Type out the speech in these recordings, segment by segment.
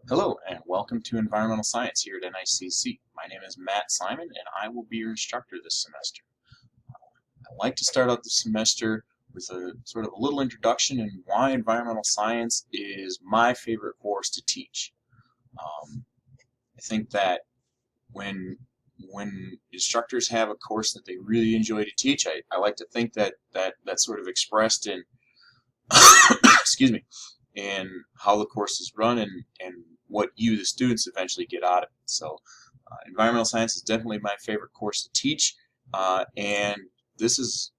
Hello and welcome to Environmental Science here at NICC. My name is Matt Simon and I will be your instructor this semester. I'd like to start out the semester with a sort of a little introduction in why environmental science is my favorite course to teach. I think that when instructors have a course that they really enjoy to teach, I like to think that's sort of expressed in excuse me, in how the course is run and what you, the students, eventually get out of it. So environmental science is definitely my favorite course to teach, and this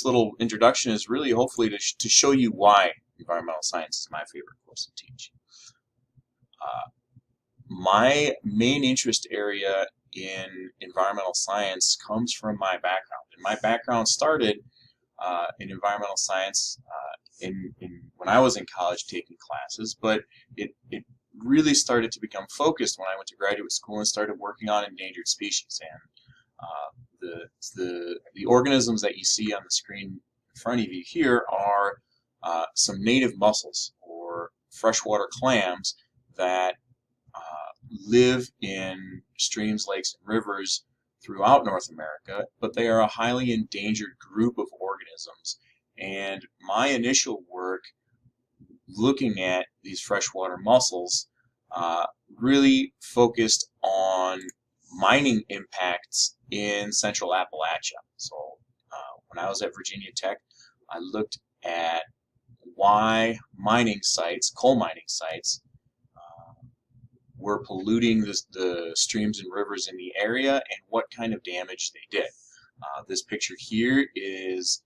little introduction is really hopefully to show you why environmental science is my favorite course to teach. My main interest area in environmental science comes from my background, and my background started in environmental science when I was in college taking classes, but it really started to become focused when I went to graduate school and started working on endangered species. And the organisms that you see on the screen in front of you here are some native mussels or freshwater clams that live in streams, lakes, and rivers throughout North America, but they are a highly endangered group of organisms. And my initial work looking at these freshwater mussels really focused on mining impacts in central Appalachia. So when I was at Virginia Tech, I looked at why mining sites, coal mining sites, were polluting the streams and rivers in the area and what kind of damage they did. This picture here is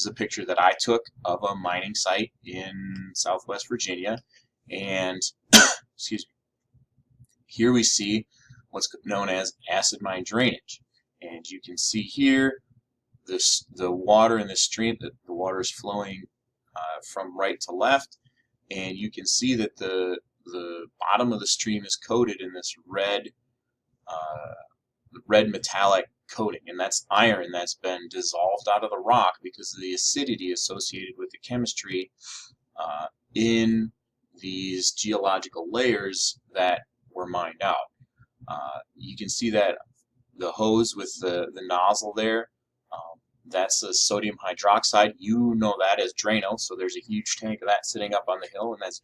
a picture that I took of a mining site in Southwest Virginia, and excuse me, here we see what's known as acid mine drainage, and you can see here the water in the stream, that the water is flowing from right to left, and you can see that the bottom of the stream is coated in this red metallic coating, and that's iron that's been dissolved out of the rock because of the acidity associated with the chemistry in these geological layers that were mined out. You can see that the hose with the nozzle there, that's a sodium hydroxide. You know that as Drano, so there's a huge tank of that sitting up on the hill, and that's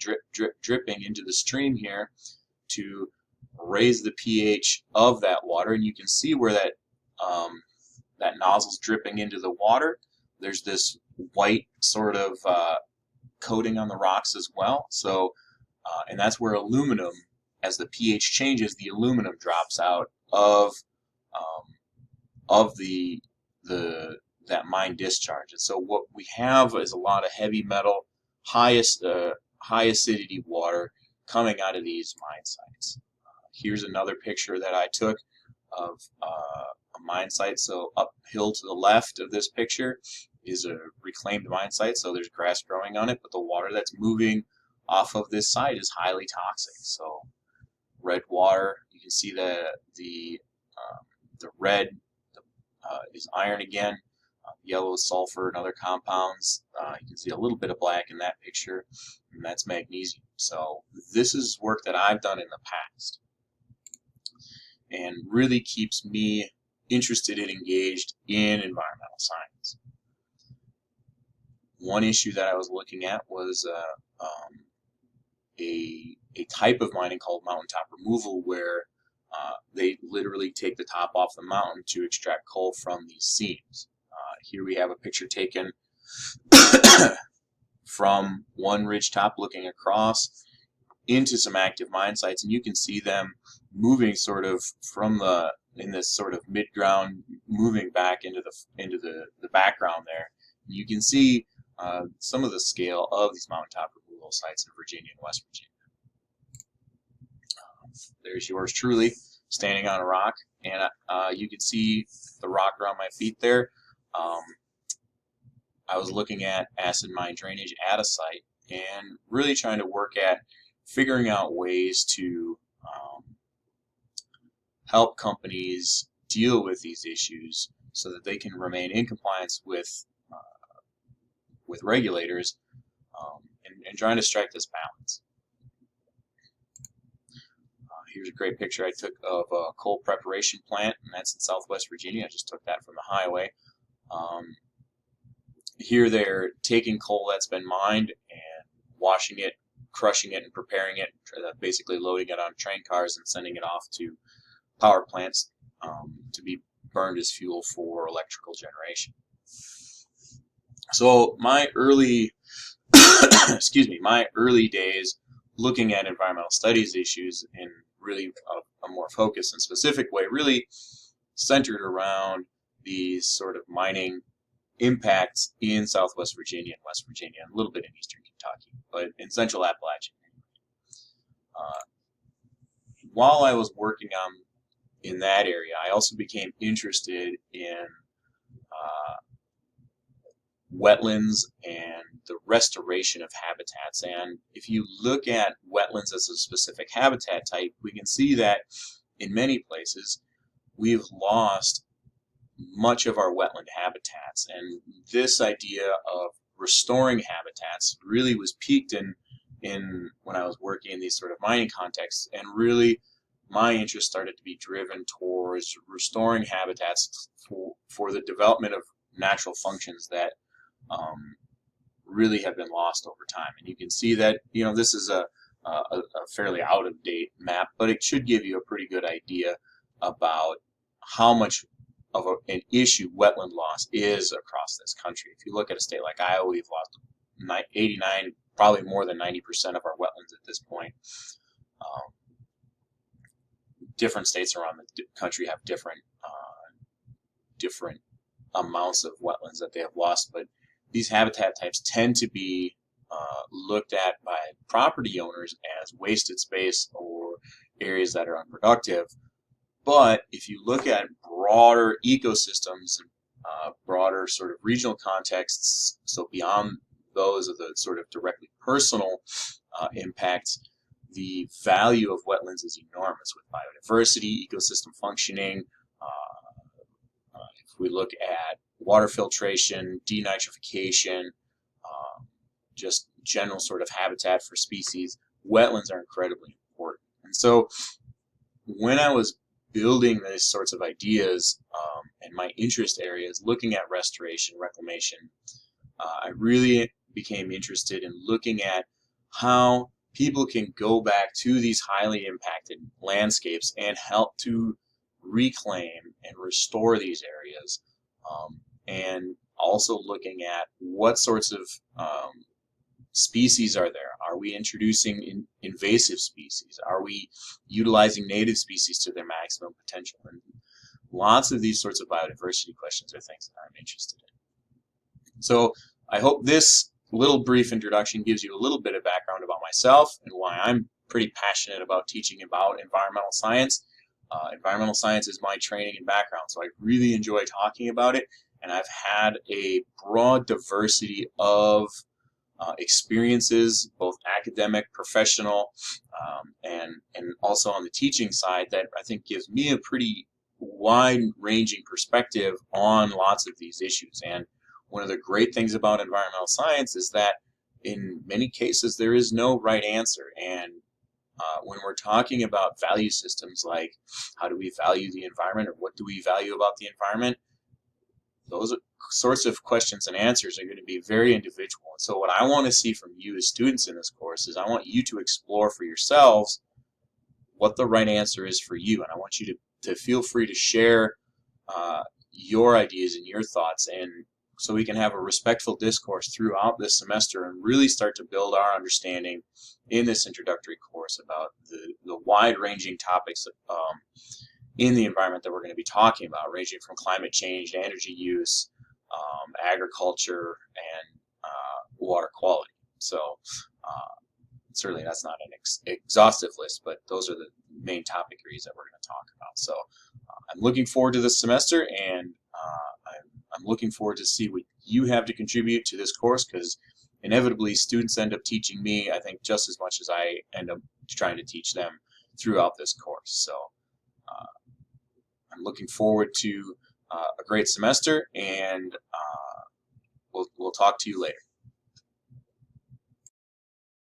dripping into the stream here to raise the pH of that water. And you can see where that nozzle's dripping into the water. There's this white sort of coating on the rocks as well. So, and that's where aluminum, as the pH changes, the aluminum drops out of that mine discharge. And so what we have is a lot of heavy metal, high acidity water coming out of these mine sites. Here's another picture that I took of a mine site. So uphill to the left of this picture is a reclaimed mine site, so there's grass growing on it, but the water that's moving off of this site is highly toxic. So red water, you can see the red is iron again, yellow is sulfur and other compounds. You can see a little bit of black in that picture, and that's magnesium. So this is work that I've done in the past and really keeps me interested and engaged in environmental science. One issue that I was looking at was a type of mining called mountaintop removal, where they literally take the top off the mountain to extract coal from these seams. Here we have a picture taken from one ridge top looking across into some active mine sites, and you can see them moving sort of in this sort of mid-ground, moving back into the background there. And you can see some of the scale of these mountaintop removal sites in Virginia and West Virginia. There's yours truly standing on a rock, and you can see the rock around my feet there. I was looking at acid mine drainage at a site and really trying to work at figuring out ways to help companies deal with these issues so that they can remain in compliance with regulators, and trying to strike this balance. here's a great picture I took of a coal preparation plant, and that's in Southwest Virginia. I just took that from the highway. Here they're taking coal that's been mined and washing it, crushing it, and preparing it, basically loading it on train cars and sending it off to power plants to be burned as fuel for electrical generation. So my early, excuse me, my early days looking at environmental studies issues in really a more focused and specific way really centered around these sort of mining impacts in Southwest Virginia and West Virginia, and a little bit in Eastern Kentucky, but in Central Appalachia. While I was working in that area, I also became interested in wetlands and the restoration of habitats. And if you look at wetlands as a specific habitat type, we can see that in many places we've lost much of our wetland habitats. And this idea of restoring habitats really was peaked in when I was working in these sort of mining contexts, and really my interest started to be driven towards restoring habitats for the development of natural functions that really have been lost over time. And you can see that, you know, this is a fairly out-of-date map, but it should give you a pretty good idea about how much of an issue wetland loss is across this country. If you look at a state like Iowa, we've lost 89, probably more than 90% of our wetlands at this point. Different states around the country have different amounts of wetlands that they have lost, but these habitat types tend to be looked at by property owners as wasted space or areas that are unproductive. But if you look at broader ecosystems, broader sort of regional contexts, so beyond those of the sort of directly personal impacts, the value of wetlands is enormous with biodiversity, ecosystem functioning. If we look at water filtration, denitrification, just general sort of habitat for species, wetlands are incredibly important. And so when I was building these sorts of ideas and my interest areas, looking at restoration, reclamation, I really became interested in looking at how people can go back to these highly impacted landscapes and help to reclaim and restore these areas, and also looking at what sorts of species are there. Are we introducing invasive species? Are we utilizing native species to their maximum potential? And lots of these sorts of biodiversity questions are things that I'm interested in. So I hope this little brief introduction gives you a little bit of background about myself and why I'm pretty passionate about teaching about environmental science. Environmental science is my training and background, so I really enjoy talking about it, and I've had a broad diversity of experiences, both academic, professional, and also on the teaching side, that I think gives me a pretty wide-ranging perspective on lots of these issues. And one of the great things about environmental science is that in many cases there is no right answer. And when we're talking about value systems like how do we value the environment or what do we value about the environment, those sorts of questions and answers are going to be very individual. And so what I want to see from you as students in this course is I want you to explore for yourselves what the right answer is for you. And I want you to feel free to share your ideas and your thoughts, and so we can have a respectful discourse throughout this semester and really start to build our understanding in this introductory course about the wide-ranging topics in the environment that we're going to be talking about, ranging from climate change to energy use, agriculture, and water quality. So certainly that's not an exhaustive list, but those are the main topic areas that we're going to talk about. So I'm looking forward to this semester, and I'm looking forward to see what you have to contribute to this course, because inevitably students end up teaching me, I think, just as much as I end up trying to teach them throughout this course. So I'm looking forward to a great semester, and we'll talk to you later.